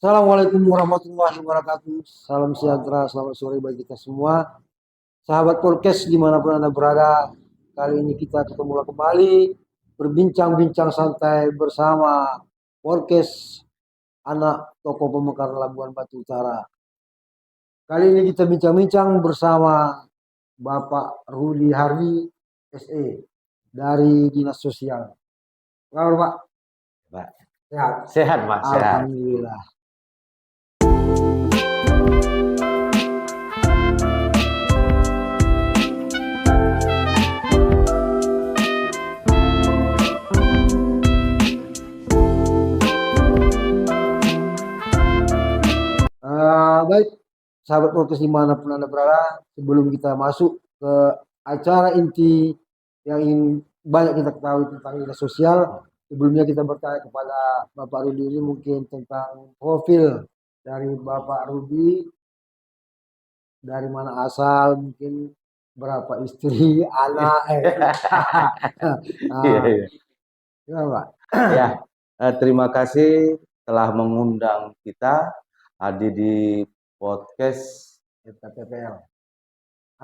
Assalamualaikum warahmatullahi wabarakatuh. Salam sejahtera, selamat sore bagi kita semua. Sahabat podcast dimanapun Anda berada, kali ini kita ketemu kembali berbincang-bincang santai bersama podcast anak tokoh pemekaran Labuan Batu Utara. Kali ini kita bincang-bincang bersama Bapak Rudi Hardi, SE, dari Dinas Sosial. Halo Pak. Pak. Sehat? Sehat, Pak. Sehat. Alhamdulillah. Baik, sahabat podcast dimanapun Anda berada, sebelum kita masuk ke acara inti yang ingin banyak kita ketahui tentang dinas sosial, sebelumnya kita bertanya kepada Bapak Rudi ini mungkin tentang profil dari Bapak Rudi, dari mana asal, mungkin berapa istri, anak, Ya, Pak. Ya, terima kasih telah mengundang kita hadir di podcast FKTPL,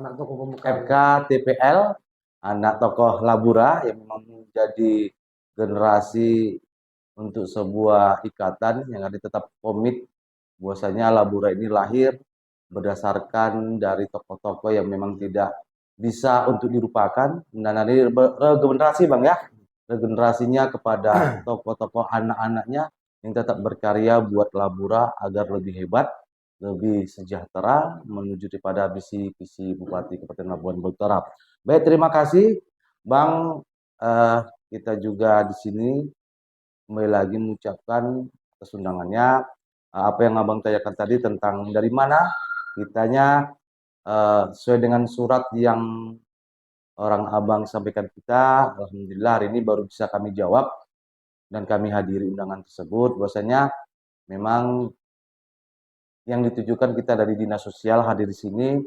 anak tokoh pemekaran. FKTPL, anak tokoh Labura yang memang menjadi generasi untuk sebuah ikatan yang ada tetap komit bahwasanya Labura ini lahir berdasarkan dari tokoh-tokoh yang memang tidak bisa untuk dilupakan, dan ada regenerasi Bang ya, regenerasinya kepada tokoh-tokoh anak-anaknya yang tetap berkarya buat Labura agar lebih hebat, lebih sejahtera menuju kepada visi Bupati Kabupaten Labuan Batu Utara. Baik, terima kasih Bang. Kita juga di sini kembali lagi mengucapkan kesundangannya. Apa yang Abang tanyakan tadi tentang dari mana kitanya, sesuai dengan surat yang orang Abang sampaikan kita, alhamdulillah hari ini baru bisa kami jawab dan kami hadiri undangan tersebut. Bahwasanya memang yang ditujukan kita dari Dinas Sosial hadir di sini,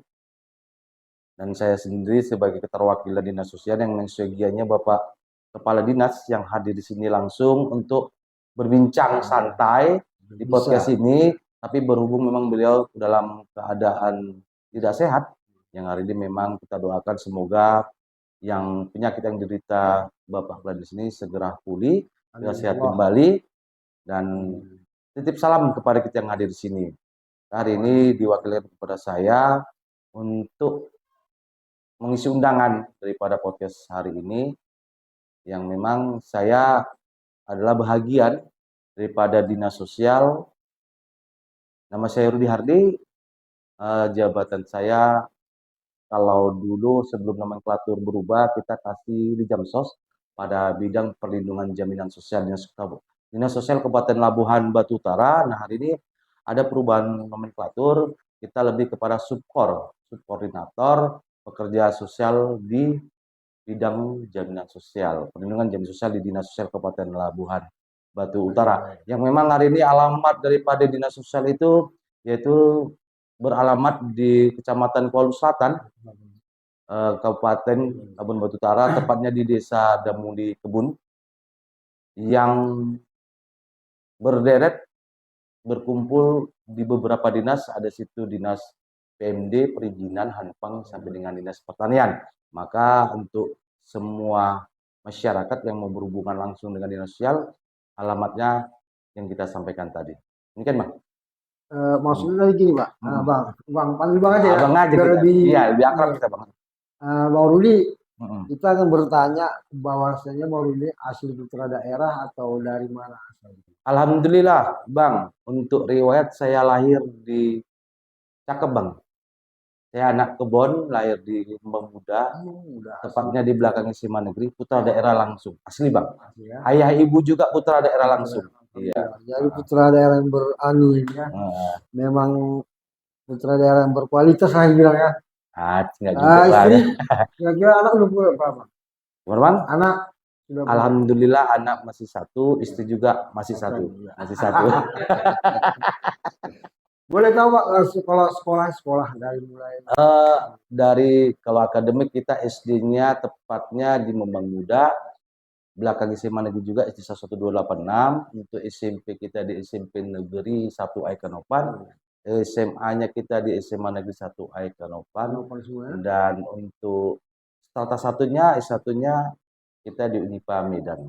dan saya sendiri sebagai keterwakilan Dinas Sosial yang mensugiannya Bapak Kepala Dinas yang hadir di sini langsung untuk berbincang santai di podcast ini, tapi berhubung memang beliau dalam keadaan tidak sehat, yang hari ini memang kita doakan semoga yang penyakit yang diderita Bapak Kepala Dinas ini segera pulih, segera sehat kembali, dan titip salam kepada kita yang hadir di sini. Hari ini diwakili kepada saya untuk mengisi undangan daripada podcast hari ini, yang memang saya adalah bahagian daripada Dinas Sosial. Nama saya Rudi Hardi, jabatan saya kalau dulu sebelum nomenklatur berubah kita kasih di Jamsos pada bidang perlindungan jaminan sosial Dinas Sosial Kabupaten Labuhan Batu Utara. Nah, hari ini ada perubahan nomenklatur, kita lebih kepada subkoordinator pekerja sosial di bidang jaminan sosial, perlindungan jaminan sosial di Dinas Sosial Kabupaten Labuhan Batu Utara. Yang memang hari ini alamat daripada Dinas Sosial itu yaitu beralamat di Kecamatan Kuala Selatan, Kabupaten Labuhan Batu Utara, tepatnya di Desa Damuli Kebun, yang berderet berkumpul di beberapa dinas, ada situ dinas PMD, perizinan, Hanpang, sampai dengan dinas pertanian. Maka untuk semua masyarakat yang mau berhubungan langsung dengan dinas sosial, alamatnya yang kita sampaikan tadi. Ini kan Bang? Maksudnya gini Pak, Bang panggil Bang aja ya. Bang aja kita. Iya, lebih akrab kita Bang. Bang Rudi, kita akan bertanya bahwasanya Bang Rudi asli putra daerah atau dari mana asalnya? Alhamdulillah Bang, untuk riwayat saya lahir di Cakep Bang. Saya anak kebon, lahir di Lembang Muda, tepatnya di belakang SMA Negeri, putra daerah langsung, asli Bang. Ya? Ayah ibu juga putra daerah langsung. Iya. Jadi putra daerah yang beranu ya. Memang putra daerah yang berkualitas saya bilang ya. Enggak juga istri, kira-kira anak udah berapa? Bang? Anak alhamdulillah anak masih satu, istri juga masih satu. Masih satu. Boleh tahu Pak sekolah dari mulai? Dari kalau akademik kita SD-nya tepatnya di Lembang Muda, belakang SMA Negeri juga SD 1286. Untuk SMP kita di SMP Negeri 1 Aikanopan. SMA-nya kita di SMA Negeri 1 Aikanopan. Harapan semua ya. Dan untuk strata satunya, S1-nya kita di Unipa Medan.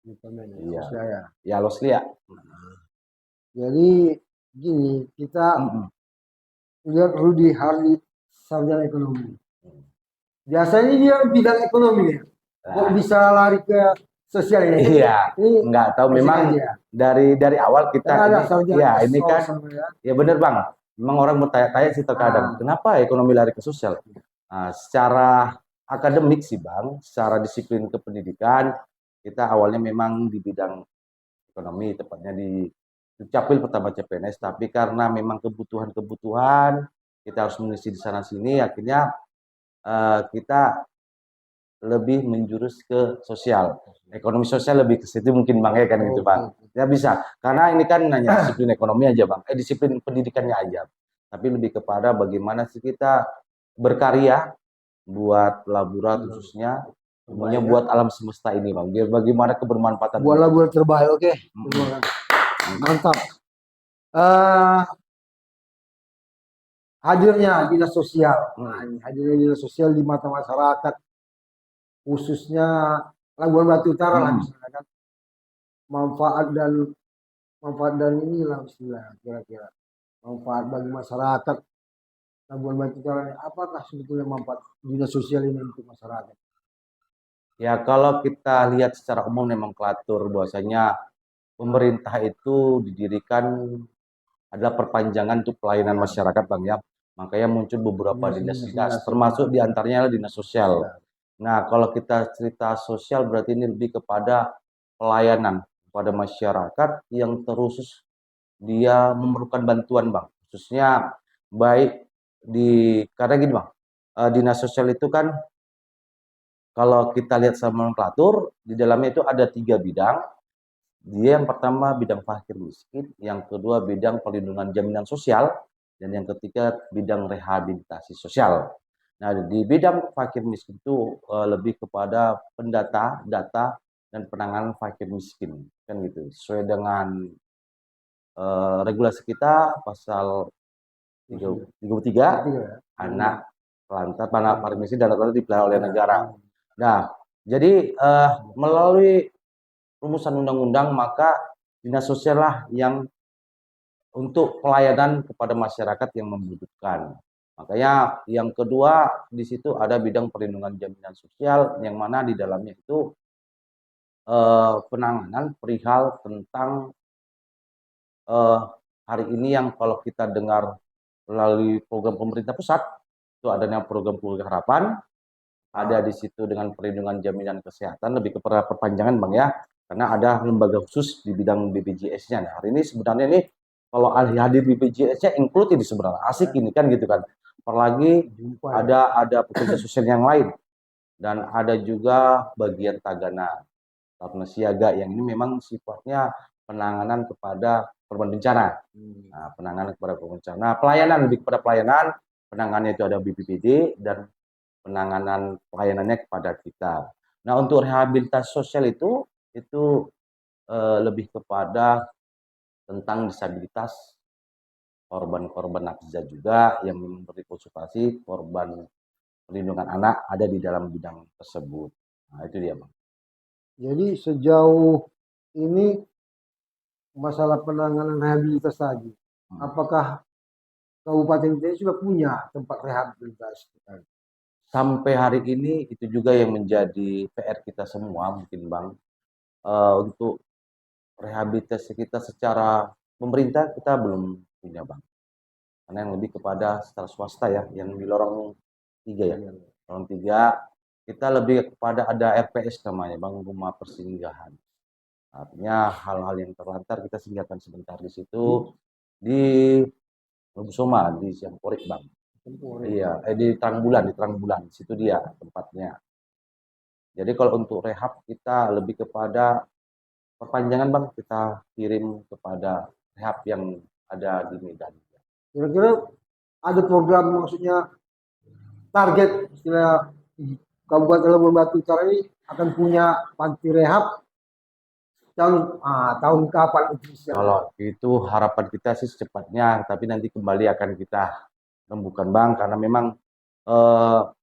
Iya. Saya. Ya, Loslia. Jadi gini, kita Mm-mm. lihat Rudi Hardy sarjana ekonomi. Biasanya dia bidang ekonomi ya. Kok bisa lari ke sosial ini? Iya, Ini nggak tahu basic memang aja. dari awal kita Kan ada ini, sarjana ya ini sosial kan, sama ya. ya bener Bang. Memang orang bertanya-tanya sih terkadang, Ah. kenapa ekonomi lari ke sosial? Nah, secara akademik sih Bang, secara disiplin kependidikan, kita awalnya memang di bidang ekonomi, tepatnya di Dukcapil pertama CPNS, tapi karena memang kebutuhan-kebutuhan, kita harus mengisi di sana sini, akhirnya kita lebih menjurus ke sosial. Ekonomi sosial lebih ke situ mungkin Bang ya kan gitu Bang. Ya bisa. Karena ini kan hanya disiplin ekonomi aja Bang. Disiplin pendidikannya aja. Tapi lebih kepada bagaimana sih kita berkarya buat Labura khususnya, semuanya buat alam semesta ini Bang. Biar bagaimana kebermanfaatan. Buat labur terbaik, oke. Mantap. Hadirnya dinas sosial. Nah, ini hadirnya dinas sosial di mata masyarakat, khususnya Labuan Batu Utara lah misalnya kan. Manfaat dan inilah istilah kira-kira. Manfaat bagi masyarakat Labuan Batu Utara ini. Apakah sebetulnya manfaat dinas sosial ini untuk masyarakat? Ya kalau kita lihat secara umum nomenklatur bahwasanya pemerintah itu didirikan adalah perpanjangan untuk pelayanan masyarakat Bang ya. Makanya muncul beberapa dinas-dinas, termasuk diantaranya dinas sosial. Nah kalau kita cerita sosial berarti ini lebih kepada pelayanan kepada masyarakat yang terusus dia memerlukan bantuan Bang. Khususnya baik karena gini Bang, dinas sosial itu kan kalau kita lihat sama nomenklatur, di dalamnya itu ada 3 bidang. Dia yang pertama bidang fakir miskin, yang kedua bidang perlindungan jaminan sosial, dan yang ketiga bidang rehabilitasi sosial. Nah, di bidang fakir miskin itu lebih kepada data dan penanganan fakir miskin, kan gitu. Sesuai dengan regulasi kita pasal 33, anak lantas fakir miskin dan rata dipelihara oleh negara. Nah, jadi melalui rumusan undang-undang maka dinas sosial lah yang untuk pelayanan kepada masyarakat yang membutuhkan. Makanya yang kedua di situ ada bidang perlindungan jaminan sosial yang mana di dalamnya itu penanganan perihal tentang hari ini yang kalau kita dengar melalui program pemerintah pusat itu adanya program Keluarga Harapan, ada di situ dengan perlindungan jaminan kesehatan lebih kepada perpanjangan Bang ya, karena ada lembaga khusus di bidang BPJS-nya. Nah, hari ini sebenarnya ini kalau hadir BPJS-nya include ini sebenarnya asik ini kan gitu kan. Apalagi ada pekerja sosial yang lain dan ada juga bagian tagana atau siaga yang ini memang sifatnya penanganan kepada korban bencana. Nah, penanganan kepada korban bencana. Nah, pelayanan lebih kepada pelayanan, penanganannya itu ada BPBD dan penanganan pelayanannya kepada kita. Nah, untuk rehabilitasi sosial itu lebih kepada tentang disabilitas korban-korban nakzah juga yang memberi konsultasi korban perlindungan anak ada di dalam bidang tersebut. Nah, itu dia, Bang. Jadi sejauh ini masalah penanganan rehabilitas tadi, apakah Kabupaten kita sudah punya tempat rehabilitasi? Sampai hari ini itu juga yang menjadi PR kita semua mungkin Bang, untuk rehabilitasi kita secara pemerintah kita belum punya Bang, karena yang lebih kepada secara swasta ya, yang di lorong 3 ya, lorong 3 kita lebih kepada ada RPS namanya Bang, rumah persinggahan. Artinya hal-hal yang terlantar kita singgahkan sebentar di situ di Lubusoma di Siamporik Bang. Iya, di Terang Bulan, situ dia tempatnya. Jadi kalau untuk rehab kita lebih kepada perpanjangan Bang, kita kirim kepada rehab yang ada di Medan. Kira-kira ada program maksudnya target istilah Kabupaten Labuan Batu Utara ini akan punya panti rehab tahun kapan itu bisa? Kalau itu harapan kita sih secepatnya, tapi nanti kembali akan kita rembukan Bang, karena memang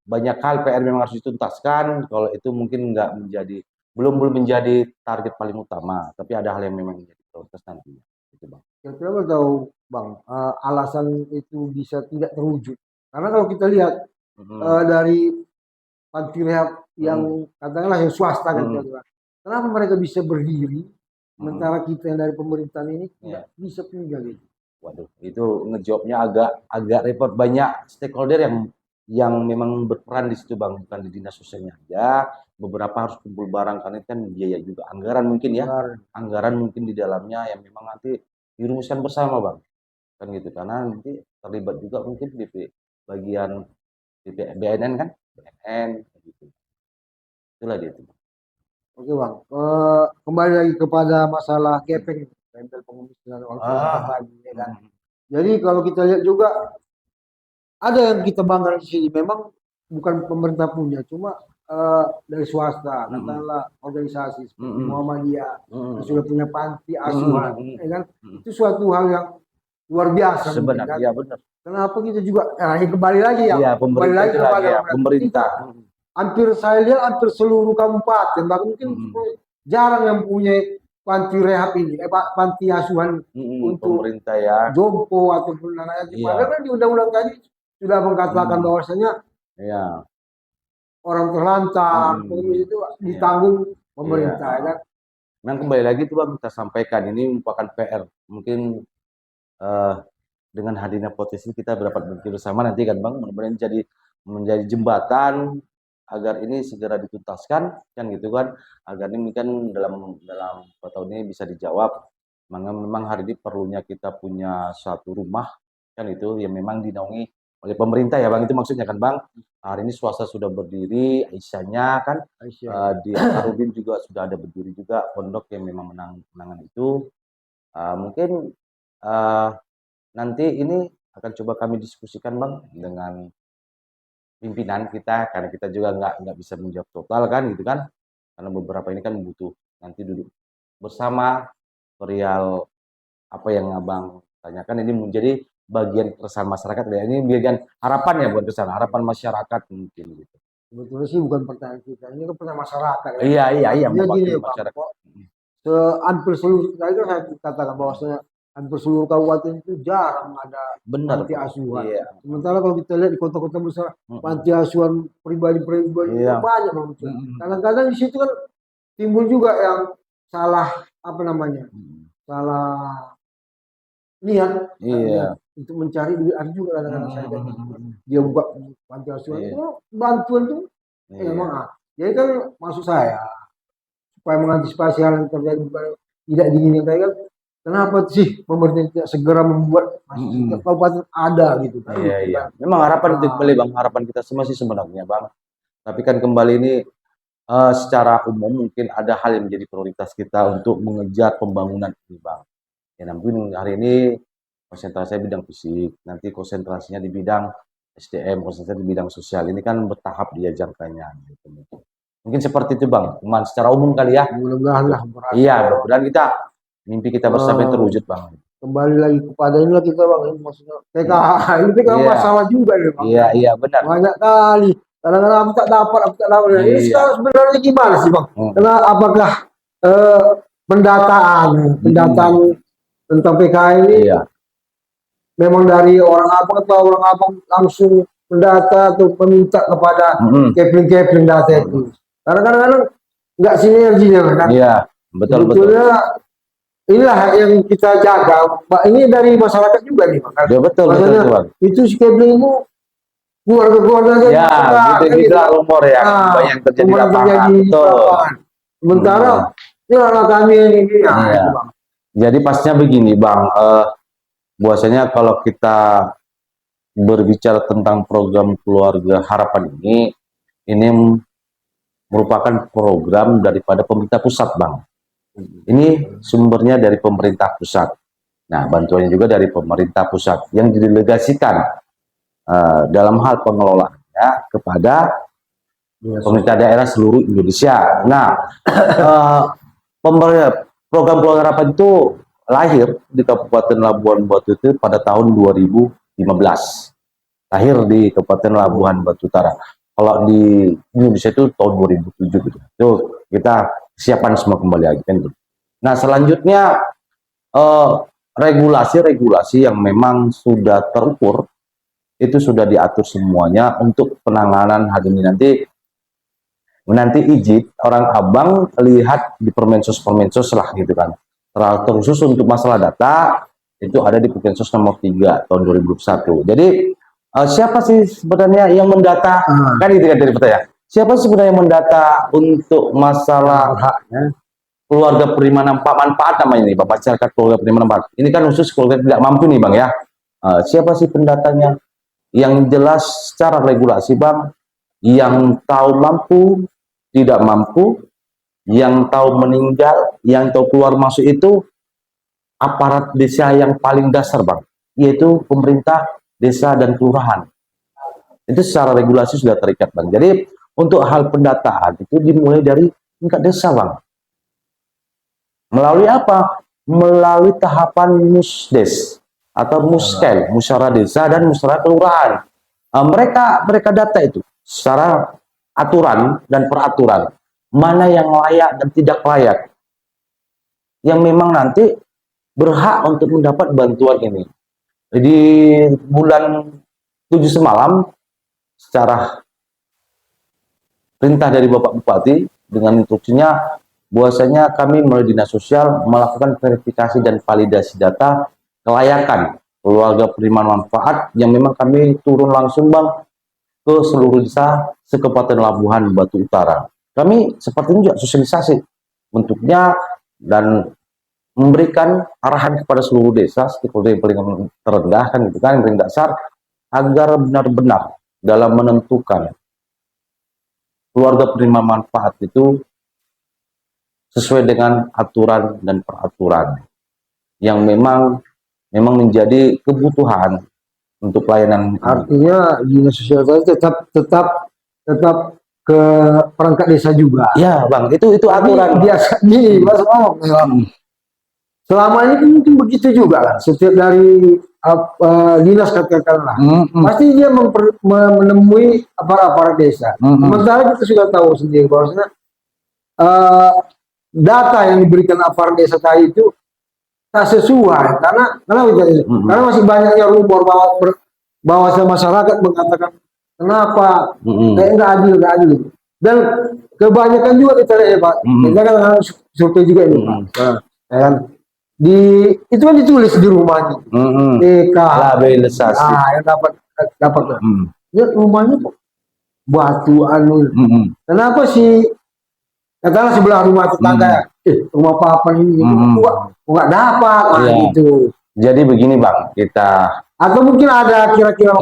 banyak hal PR memang harus dituntaskan. Kalau itu mungkin nggak menjadi belum menjadi target paling utama, tapi ada hal yang memang menjadi prioritas nantinya. Gitu Bang. Kira-kira tahu Bang, alasan itu bisa tidak terwujud. Karena kalau kita lihat dari panti rehab yang katakanlah yang swasta kan, kenapa mereka bisa berdiri, sementara kita yang dari pemerintahan ini tidak bisa tinggal gitu. Waduh, itu ngejawabnya agak repot. Banyak stakeholder yang memang berperan di situ Bang, bukan di dinas sosialnya aja. Beberapa harus kumpul barang karena kan biaya juga, anggaran mungkin ya, anggaran mungkin di dalamnya yang memang nanti dirumuskan bersama Bang, kan gitu. Karena nanti terlibat juga mungkin di bagian di BNN kan, BNN gitu. Itulah dia itu. Oke Bang, kembali lagi kepada masalah gepeng, tempel pengemisan orang tadi, ya kan. Jadi kalau kita lihat juga ada yang kita banggakan di sini, memang bukan pemerintah punya, cuma dari swasta, katakanlah organisasi seperti Muhammadiyah yang sudah punya panti asuhan, ya kan? Itu suatu hal yang luar biasa sebenarnya, kan? ya benar. Kenapa kita juga, ini kembali lagi ya, kembali lagi kepada pemerintah. Hampir saya lihat hampir seluruh kabupaten, bahkan mungkin jarang yang punya panti rehab ini, panti asuhan untuk pemerintah ya, jompo ataupun anak yatim. Padahal kan di undang-undang tadi sudah mengatakan bahwasanya orang terlantar itu ditanggung pemerintah, kan? Memang kembali lagi itu Bang, kita sampaikan ini merupakan PR. Mungkin dengan hadirnya potensi kita dapat berpikir bersama nanti kan Bang, mudah-mudahan menjadi jembatan agar ini segera dituntaskan, kan gitu kan, agar ini kan dalam tahun ini bisa dijawab. Memang hari ini perlunya kita punya suatu rumah, kan itu yang memang dinaungi oleh pemerintah ya Bang, itu maksudnya kan Bang. Hari ini swasta sudah berdiri, Aisyahnya kan, di Ansarudin juga sudah ada berdiri juga pondok yang memang menangan itu. Mungkin nanti ini akan coba kami diskusikan Bang dengan pimpinan kita, karena kita juga nggak bisa menjawab total kan gitu kan, karena beberapa ini kan butuh nanti duduk bersama perihal apa yang Abang tanyakan, ini menjadi bagian keresahan masyarakat ya, ini bagian harapan ya, bukan keresahan, harapan masyarakat mungkin gitu. Sebetulnya sih bukan pertanyaan kita, ini kan pertanyaan masyarakat ya. Iya gini masyarakat. Hampir seluruh, tadi kan saya katakan bahwasanya hampir seluruh kabupaten itu jarang ada panti asuhan. Sementara kalau kita lihat di kota-kota besar, panti asuhan pribadi-pribadi banyak banget. Kadang-kadang di situ kan timbul juga yang salah salah niat untuk mencari duit. Ada juga kadang-kadang saya dia buka panti asuhan, bantuan tuh memang. Jadi kan maksud saya supaya mengantisipasi hal yang terjadi tidak diinginkan kan, kenapa sih pemerintah tidak segera membuat setiap kabupaten ada gitu kan? Iya. Memang harapan itu kembali Bang, harapan kita semua sih sebenarnya Bang. Tapi kan kembali ini secara umum mungkin ada hal yang menjadi prioritas kita untuk mengejar pembangunan ini Bang. Ya namun hari ini konsentrasinya bidang fisik, nanti konsentrasinya di bidang SDM, konsentrasinya di bidang sosial. Ini kan bertahap dia jangkanya. Gitu. Mungkin seperti itu Bang, cuman secara umum kali ya. Mudah-mudahan lah. Iya, mudah-mudahan mimpi kita bersama terwujud Bang. Kembali lagi kepada inilah kita Bang, ini maksudnya PKH, ini PKH masalah juga nih Bang. Iya benar. Banyak kali, kadang-kadang aku tak dapat. Ini sebenarnya gimana sih Bang? Karena apakah pendataan tentang PKH ini memang dari orang abang atau orang abang langsung mendata atau meminta kepada kepling data itu? Karena kadang-kadang nggak sinerginya kan? Iya, betul. Inilah yang kita jaga. Pak, ini dari masyarakat juga nih Pak. Ya, betul. Itu si kepling itu keluarga-keluarga ya, gitu rumor ya, banyak terjadi lapangan. Sementara ini anak kami ini ya. Jadi pastinya begini Bang, bahwasanya kalau kita berbicara tentang program keluarga harapan ini merupakan program daripada pemerintah pusat Bang. Ini sumbernya dari pemerintah pusat. Nah, bantuannya juga dari pemerintah pusat yang didelegasikan dalam hal pengelolaannya kepada pemerintah daerah seluruh Indonesia. Nah, eh, program keluarga harapan itu lahir di Kabupaten Labuan Batu itu pada tahun 2015. Lahir di Kabupaten Labuan Batu Utara. Kalau di Indonesia itu tahun 2007 gitu. Itu kita siapkan semua kembali lagi kan gitu. Nah, selanjutnya regulasi-regulasi yang memang sudah terukur itu sudah diatur semuanya untuk penanganan hal ini. Nanti izin orang abang lihat di Permensos lah gitu kan. Terkhusus untuk masalah data itu ada di Permensos nomor 3 tahun 2021. Jadi siapa sih sebenarnya yang mendata? Kan itu kan dari pertanyaan. Siapa sih sebenarnya yang mendata untuk masalah haknya? Keluarga penerima manfaat namanya ini, Bapak masyarakat keluarga penerima manfaat. Ini kan khusus keluarga tidak mampu nih Bang ya. Siapa sih pendatanya? Yang jelas secara regulasi Bang, yang tahu mampu, tidak mampu, yang tahu meninggal, yang tahu keluar masuk itu aparat desa yang paling dasar Bang, yaitu pemerintah desa dan kelurahan. Itu secara regulasi sudah terikat Bang. Jadi untuk hal pendataan itu dimulai dari tingkat desa Bang. Melalui apa? Melalui tahapan musdes atau muskel, musyawarah desa dan musyawarah kelurahan. Mereka data itu secara aturan dan peraturan mana yang layak dan tidak layak, yang memang nanti berhak untuk mendapat bantuan ini. Di bulan 7 semalam secara perintah dari Bapak Bupati dengan instruksinya bahwasanya kami melalui Dinas Sosial melakukan verifikasi dan validasi data kelayakan keluarga penerima manfaat yang memang kami turun langsung Bang ke seluruh desa se-Kabupaten Labuhan Batu Utara. Kami seperti ini juga sosialisasi bentuknya dan memberikan arahan kepada seluruh desa seperti yang paling terendah kan gitu kan, yang paling dasar, agar benar-benar dalam menentukan keluarga penerima manfaat itu sesuai dengan aturan dan peraturan yang memang menjadi kebutuhan untuk pelayanan. Artinya dinas sosial tadi tetap ke perangkat desa juga. Ya bang, itu aturan. Biasa gini, Mas Om. Selama ini mungkin begitu juga kan. Setiap dari dinas katakanlah, pasti dia menemui aparat desa. Sementara kita sudah tahu sendiri bahwasanya data yang diberikan aparat desa tadi itu tak sesuai karena masih banyaknya rumor bahwa masyarakat mengatakan kenapa kayak nggak adil dan kebanyakan juga kita lihat Pak, kita kan survei juga ini Pak, kan itu kan ditulis di rumahnya labellisasi yang dapat ya rumahnya kok batu kenapa sih katakanlah sebelah rumah tetangga rumah papa ini nggak dapat gitu. Jadi begini bang, kita atau mungkin ada kira-kira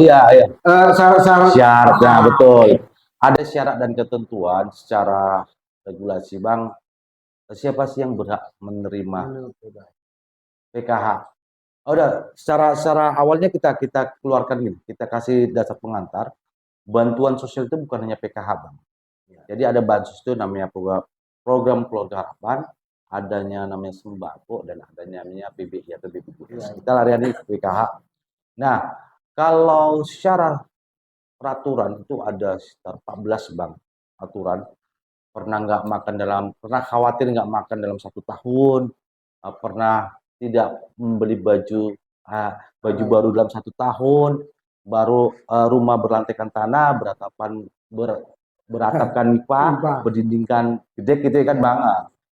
syaratnya betul, ada syarat dan ketentuan secara regulasi bang. Siapa sih yang berhak menerima PKH? Udah secara awalnya kita keluarkan gini, kita kasih dasar pengantar. Bantuan sosial itu bukan hanya PKH bang. Jadi ada bansos itu namanya program keluarga harapan, adanya namanya sembako dan adanya namanya PBI atau BPJS. Kita larian di PKH. Nah, kalau secara peraturan itu ada sekitar 14 bang aturan. Pernah khawatir nggak makan dalam 1 tahun, pernah tidak membeli baju baru dalam 1 tahun, baru rumah berlantaikan tanah, beratapkan pipa, berdindingkan gede gitu kan bang.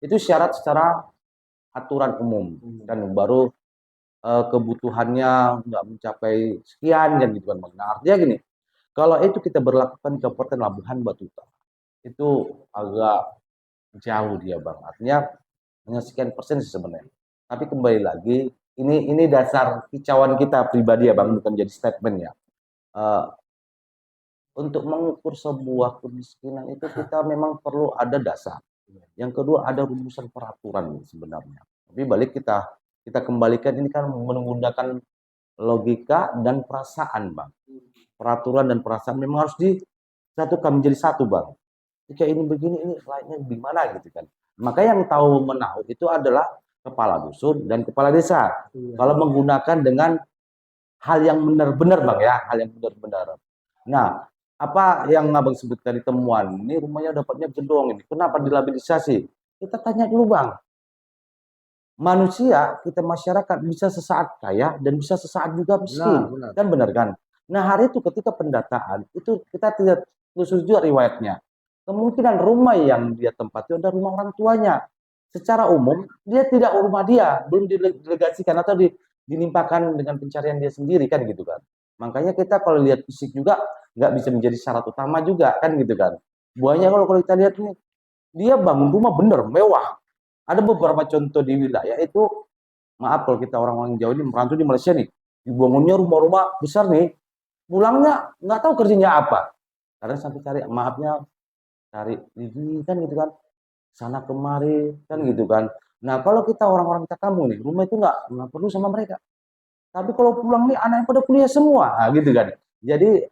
Itu syarat secara aturan umum kan, baru kebutuhannya nggak mencapai sekian kan gitu kan bang. Nah artinya gini, kalau itu kita berlakukan di Kabupaten Labuhan Batu Utara itu agak jauh dia bang, artinya hanya sekian persen sih sebenarnya. Tapi kembali lagi ini dasar kicauan kita pribadi ya bang, bukan jadi statement ya. Untuk mengukur sebuah kemiskinan itu kita memang perlu ada dasar. Yang kedua ada rumusan peraturan sebenarnya. Tapi balik kita kembalikan ini kan menggunakan logika dan perasaan bang. Peraturan dan perasaan memang harus disatukan menjadi satu bang. Jika ini begini, ini lainnya gimana gitu kan. Maka yang tahu menahu itu adalah kepala dusun dan kepala desa. Iya. Kalau menggunakan dengan hal yang benar-benar bang ya, hal yang benar-benar. Nah, apa yang abang sebutkan di temuan, ini rumahnya dapatnya gedong ini, kenapa dilabilisasi? Kita tanya dulu bang, manusia, kita masyarakat bisa sesaat kaya dan bisa sesaat juga miskin, Benar. kan benar kan? Nah hari itu ketika pendataan itu kita tidak telusuri juga riwayatnya. Kemungkinan rumah yang dia tempati adalah rumah orang tuanya. Secara umum dia tidak rumah dia, belum didelegasikan atau dilimpahkan dengan pencarian dia sendiri kan gitu kan. Makanya kita kalau lihat fisik juga nggak bisa menjadi syarat utama juga kan gitu kan. Buahnya kalau kita lihat nih dia bangun rumah bener mewah. Ada beberapa contoh di wilayah itu, maaf kalau kita orang-orang Jawa ini merantau di Malaysia nih, dibangunnya rumah-rumah besar nih, pulangnya nggak tahu kerjanya apa. Karena sampai cari, maafnya, cari ini kan gitu kan, sana kemari kan gitu kan. Nah kalau kita orang-orang kita kampung nih, rumah itu nggak perlu sama mereka. Tapi kalau pulang nih anaknya pada kuliah semua, nah, gitu kan. Jadi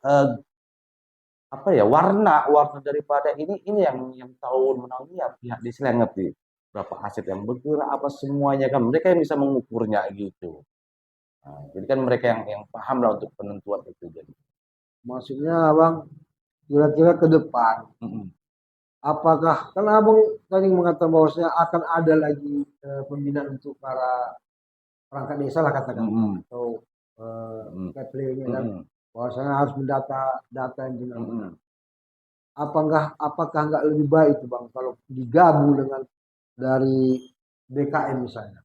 apa ya warna daripada ini yang tahun menang ya pihak desa yang ngerti berapa aset yang bergerak apa semuanya kan mereka yang bisa mengukurnya gitu. Nah, jadi kan mereka yang paham lah untuk penentuan itu jadi. Maksudnya abang kira-kira ke depan, Mm-mm. apakah kan abang tadi mengatakan bahwasanya akan ada lagi pembinaan untuk para perangkat desa lah katakan, Mm-mm. atau Mm-mm. Kepling ya kan, Mm-mm. bahwasanya harus mendata data yang benar-benar. Mm-mm. Apakah nggak lebih baik itu bang kalau digabung dengan dari BKM misalnya,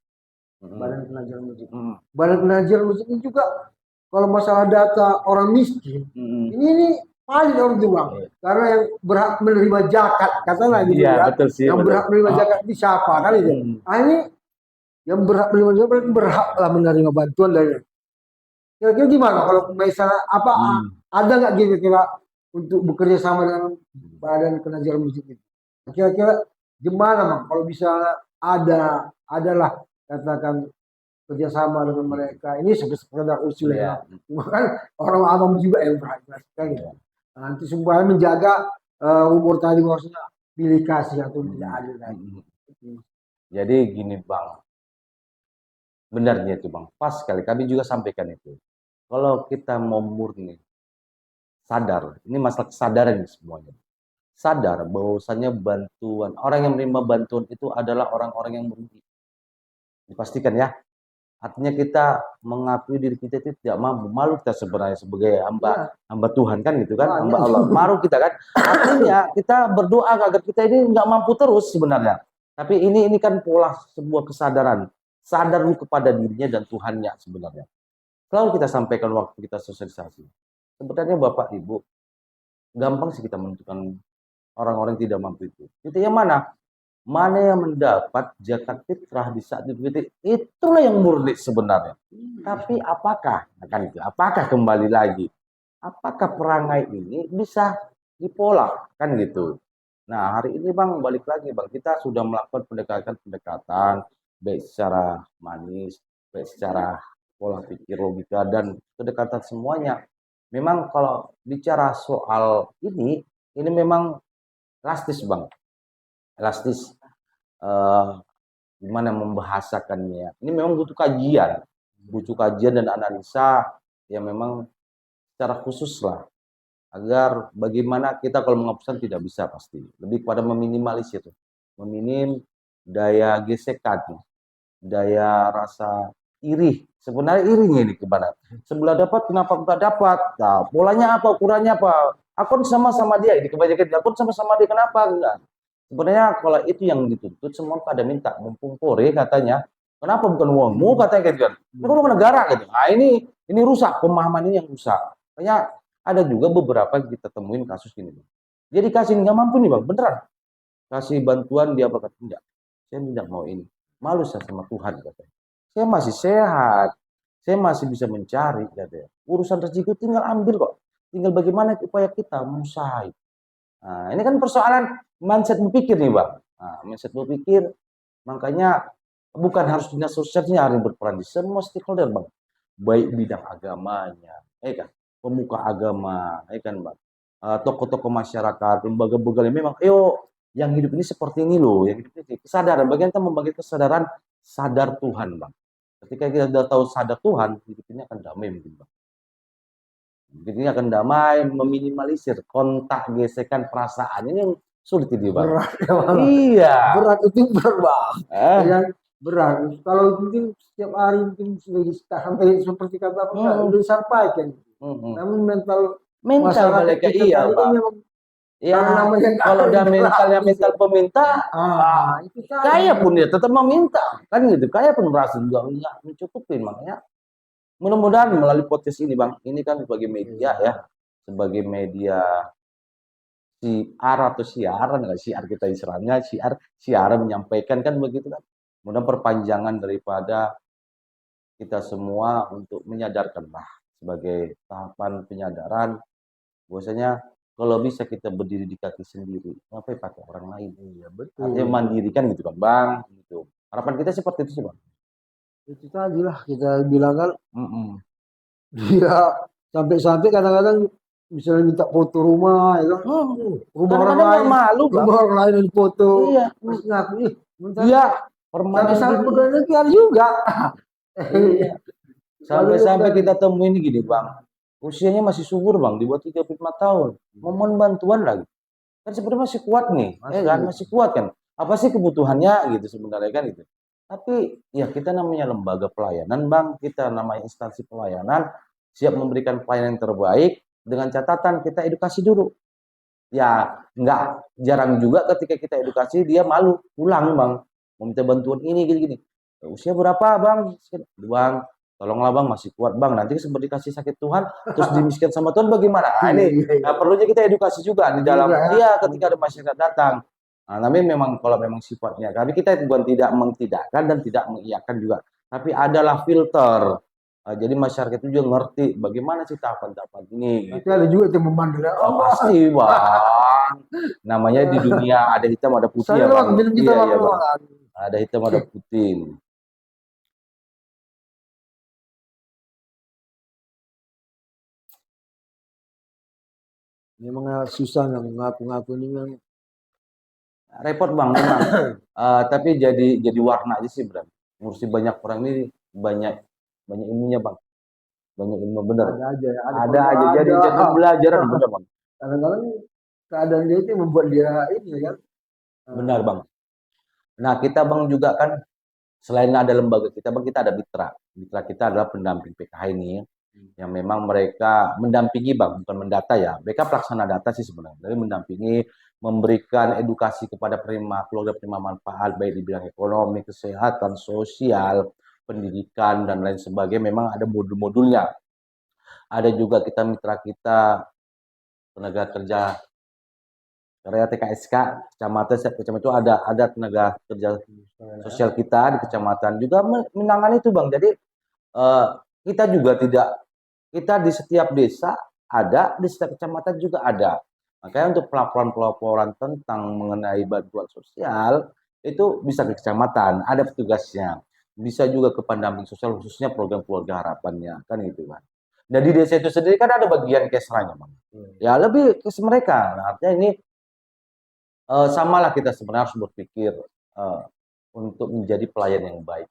Mm-mm. Badan Kelancaran Musik. Mm-mm. Badan Kelancaran Musik ini juga kalau masalah data orang miskin, Mm-mm. ini paling orang itu bang. Iya. Karena yang berhak menerima zakat, katanya gitu Iya, kan. betul sih Yang betul. berhak menerima zakat itu siapa kan itu. Mm. Nah ini yang berhak menerima zakat berhak lah menerima bantuan dari. Kira-kira gimana kalau misalnya apa Mm. ada nggak kira-kira untuk bekerja sama dengan Badan Kelancaran Musik itu? Kira-kira gimana bang kalau bisa adalah katakan kerjasama dengan mereka ini sekedar usul Iya. ya cuma kan orang awam juga yang berhati-hati kan gitu. Iya. Nanti supaya menjaga umur tadi maksudnya pilih kasih atau tidak Mm. adil tadi. Mm. Jadi gini bang, benarnya itu bang, pas sekali kami juga sampaikan itu. Kalau kita mau murni sadar, ini masalah kesadaran ini semuanya. Sadar bahwasannya bantuan, orang yang menerima bantuan itu adalah orang-orang yang merugi. Dipastikan ya. Artinya kita mengakui diri kita itu tidak mampu, malu kita sebenarnya sebagai Ya, hamba Tuhan kan gitu kan, hamba banyak Allah. Malu kita kan. Artinya kita berdoa agar kita ini nggak mampu terus sebenarnya. Tapi ini kan pola sebuah kesadaran, sadar kepada dirinya dan Tuhannya sebenarnya. Selalu kita sampaikan waktu kita sosialisasi. Sebenarnya Bapak Ibu, gampang sih kita menentukan orang-orang yang tidak mampu itu. Itu yang mana? Mana yang mendapat zakat fitrah di saat itu, itulah yang murni sebenarnya. Tapi apakah, akan itu, apakah kembali lagi, apakah perangai ini bisa dipola, kan gitu. Nah hari ini bang, balik lagi bang, kita sudah melakukan pendekatan, baik secara manis, baik secara pola pikir, logika, dan pendekatan semuanya. Memang kalau bicara soal ini memang elastis bang, elastis eh, gimana membahasakannya. Ini memang butuh kajian dan analisa yang memang secara khusus lah agar bagaimana kita kalau menghapuskan tidak bisa pasti lebih pada meminimalisir, meminim daya gesekan, daya rasa iri. Sebenarnya irinya ini kepada sebelah dapat kenapa enggak dapat? Nah, polanya apa, ukurannya apa? Akun sama-sama dia, ini kebanyakan akun sama-sama dia kenapa enggak? Sebenarnya kalau itu yang dituntut semua pada minta mumpung Kore katanya kenapa bukan uangmu katanya gitu kan ini kan negara gitu. Nah ini rusak pemahaman ini yang rusak. Makanya ada juga beberapa yang kita temuin kasus ini. Jadi kasih nggak mampu nih bang beneran kasih bantuan dia apa kata enggak saya tidak mau ini malu saya sama Tuhan katanya saya masih sehat saya masih bisa mencari katanya urusan rezeki tinggal ambil kok tinggal bagaimana upaya kita mengusaha. Nah, ini kan persoalan mindset berpikir nih bang. Nah, mindset berpikir makanya bukan harus dinas sosialnya harus berperan di semua stakeholder bang. Baik bidang agamanya, kan, pemuka agama, kan bang. tokoh-tokoh masyarakat, lembaga-lembaga yang memang, ayo yang hidup ini seperti ini loh, yang hidup ini kesadaran, bagian kita membagi kesadaran sadar Tuhan, Bang. Ketika kita sudah tahu sadar Tuhan, hidup ini akan damai mungkin, Bang. Hidup ini akan damai, meminimalisir kontak gesekan perasaan ini yang sulit ini, Bang. Berat ya, Bang. Iya. Berat itu berat, Bang. Eh, Ya, berat. Kalau mungkin setiap hari mungkin sudah sampai seperti kata apa udah disampaikan. Namun mental mental masyarakat mereka kita iya, tadi kan Bang. memang Ya, namanya kalau udah kaya, mentalnya mental peminta, itu kaya pun dia tetap meminta, kan gitu. Kaya pun merasa juga nggak mencukupin, makanya mudah-mudahan melalui podcast ini, Bang, ini kan sebagai media ya, sebagai media siar atau siaran, nggak siar kita istilahnya, siaran menyampaikan kan begitu kan. Mudah perpanjangan daripada kita semua untuk menyadarkan lah sebagai tahapan penyadaran bahwasanya kalau bisa kita berdiri di kaki sendiri, ngapain pakai orang lain? Iya, Artinya betul. mandiri kan gitu kan, Bang, gitu. Harapan kita seperti itu sih, Bang. Itu tadi lah kita bilang kan Mm-mm. dia sampai-sampai kadang-kadang misalnya minta foto rumah ya kan. Rumah orang Kadang-kadang nggak lain, malu, Bang. rumah orang lain yang dipoto. Iya. Terus ngaku ih, Iya, permainan sampai-sampai gini. pegawai negeri ada juga. Iya. Sampai-sampai kita temuin gini, Bang. Usianya masih subur, Bang, di bawah 35 tahun. Mohon bantuan lagi. Kan sebenarnya masih kuat nih, ya kan? Masih kuat kan? Apa sih kebutuhannya gitu sebenarnya kan gitu. Tapi ya kita namanya lembaga pelayanan, Bang. Kita namanya instansi pelayanan, siap memberikan pelayanan yang terbaik dengan catatan kita edukasi dulu. Ya, nggak jarang juga ketika kita edukasi dia malu pulang, Bang. Meminta bantuan ini gini-gini. Usia berapa, Bang? Bang, tolonglah, Bang, masih kuat, Bang. Nanti seperti dikasih sakit Tuhan terus dimiskin sama Tuhan bagaimana? Nah, ini perlunya kita edukasi juga di dalam dia ketika ada masyarakat datang. Nah, tapi memang kalau memang sifatnya, tapi kita bukan tidak mengtidakkan dan tidak mengiyakan juga, tapi adalah filter. Jadi masyarakat itu juga ngerti bagaimana sih tahapan-tahapan ini. Tapi ada juga yang memandang, Oh, pasti, Bang. Namanya di dunia ada hitam ada putih ya, Bang. Iya, iya, Bang. Ada hitam ada putih. memang susah nggak ngaku-ngaku ini kan. Repot, Bang, memang. Tapi jadi warna aja sih, Bang. Ngurusi banyak orang ini banyak banyak ilmunya, Bang. Banyak ilmu bener. Ada aja, Ada aja jadi pembelajaran bener, Bang. Kadang-kadang keadaan dia itu membuat dia ini kan. Benar, Bang. Nah, kita, Bang, juga kan selain ada lembaga kita, Bang, kita ada mitra. Mitra kita adalah pendamping PKH ini yang memang mereka mendampingi, Bang, bukan mendata ya. Mereka pelaksana data sih sebenarnya. Jadi mendampingi, memberikan edukasi kepada keluarga penerima manfaat baik di bidang ekonomi, kesehatan, sosial, pendidikan dan lain sebagainya. Memang ada modul-modulnya. Ada juga kita mitra kita tenaga kerja area TKSK kecamatan, setiap kecamatan itu ada tenaga kerja sosial kita di kecamatan juga menangani itu, Bang. Jadi kita juga tidak, kita di setiap desa ada, di setiap kecamatan juga ada. Makanya untuk pelaporan-pelaporan tentang mengenai bantuan sosial itu bisa ke kecamatan, ada petugasnya. Bisa juga ke pendamping sosial khususnya program keluarga harapannya kan gitu, Bang. Dan di desa itu sendiri kan ada bagian kesranya, Bang. Ya lebih ke mereka. Nah, artinya ini samalah kita sebenarnya harus berpikir untuk menjadi pelayan yang baik,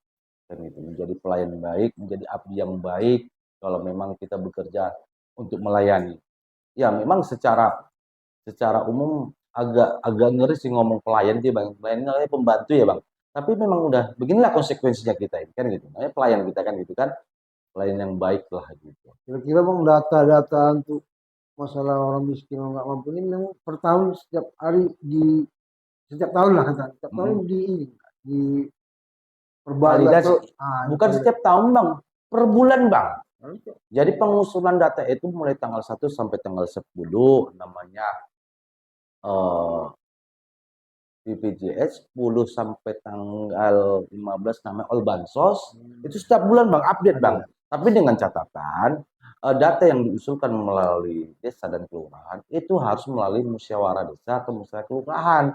kan gitu. Menjadi pelayan yang baik, menjadi abdi yang baik. Kalau memang kita bekerja untuk melayani, ya memang secara umum agak ngeri sih ngomong pelayan dia, Bang. Pelayan namanya pembantu ya, Bang. Tapi memang udah beginilah konsekuensinya kita ini kan gitu. Namanya pelayan kita kan gitu kan, pelayan yang baik lah gitu. Kira-kira Bang data-data untuk masalah orang miskin orang nggak mampu ini memang per tahun setiap hari setiap tahun lah kata setiap tahun di perbarui atau bukan setiap tahun, Bang, per bulan, Bang. Jadi pengusulan data itu mulai tanggal 1 sampai tanggal 10 namanya BPJS, 10 sampai tanggal 15 namanya Olbansos. Itu setiap bulan, Bang, update, Bang. Tapi dengan catatan data yang diusulkan melalui desa dan kelurahan itu harus melalui musyawarah desa atau musyawarah kelurahan.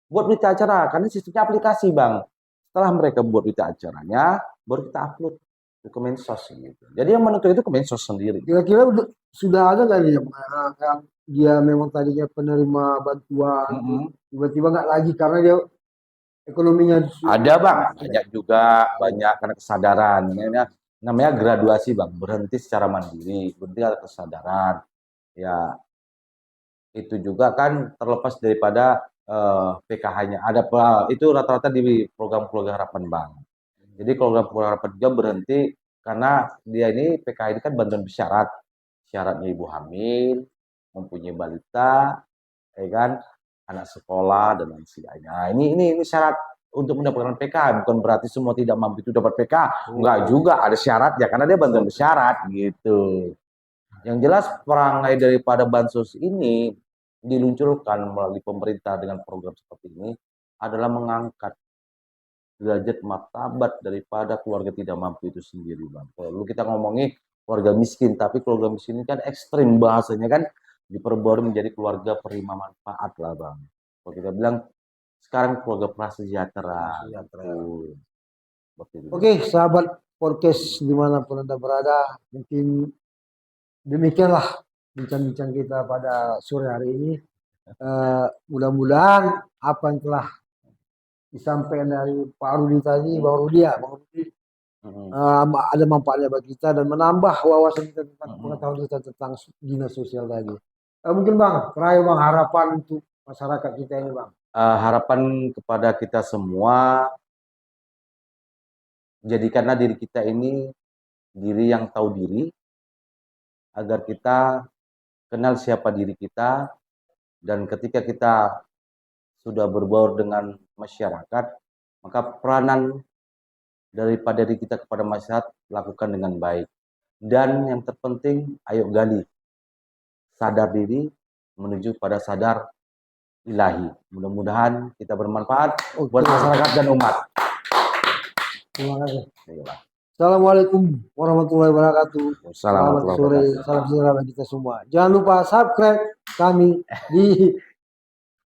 Buat berita acara, karena sistemnya aplikasi, Bang. Setelah mereka buat berita acaranya, baru kita upload ke Kemensos gitu. Jadi yang menentukan itu Kemensos sendiri. Kira-kira sudah ada nggak nih yang dia memang tadinya penerima bantuan, Mm-mm. tiba-tiba nggak lagi karena dia ekonominya Ada bang, banyak juga, banyak karena kesadaran. Namanya graduasi bang, berhenti secara mandiri, berhenti ada kesadaran. Ya itu juga kan terlepas daripada PKH-nya. Itu rata-rata di program-program harapan bang. Jadi program-program harapan juga berhenti karena dia ini PKH ini kan bantuan bersyarat. Syaratnya ibu hamil, mempunyai balita, ya kan, anak sekolah dan lain sebagainya. Nah, ini syarat untuk mendapatkan PKH, bukan berarti semua tidak mampu itu dapat PKH. Enggak juga, ada syaratnya karena dia bantuan bersyarat gitu. Yang jelas perangai daripada bansos ini diluncurkan melalui pemerintah dengan program seperti ini adalah mengangkat derajat martabat daripada keluarga tidak mampu itu sendiri, bang. Kalau kita ngomongin keluarga miskin, tapi keluarga miskin ini kan ekstrim bahasanya kan, diperbarui menjadi keluarga penerima manfaat lah, bang. Kalau kita bilang sekarang keluarga prasejahtera, gitu. Seperti itu. Oke, sahabat podcast dimanapun Anda berada, mungkin demikianlah bincang-bincang kita pada sore hari ini. Mudah-mudahan apa yang telah disampaikan dari Pak Rudi tadi, Bang Rudi ada manfaatnya bagi kita dan menambah wawasan kita tentang pengetahuan kita tentang dinas sosial tadi. Mungkin Bang, terakhir Bang, harapan untuk masyarakat kita ini Bang. Harapan kepada kita semua, jadikanlah diri kita ini diri yang tahu diri, agar kita kenal siapa diri kita, dan ketika kita sudah berbaur dengan masyarakat, maka peranan daripada diri kita kepada masyarakat lakukan dengan baik. Dan yang terpenting, ayo gali sadar diri menuju pada sadar ilahi. Mudah-mudahan kita bermanfaat buat masyarakat dan umat. Terima kasih. Assalamualaikum warahmatullahi wabarakatuh. Selamat sore, salam sejahtera bagi kita semua. Jangan lupa subscribe kami di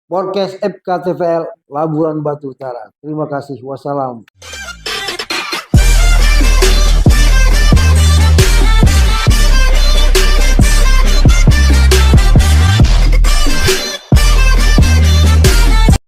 podcast FKTVL Laburan Batu Utara. Terima kasih. Wassalam.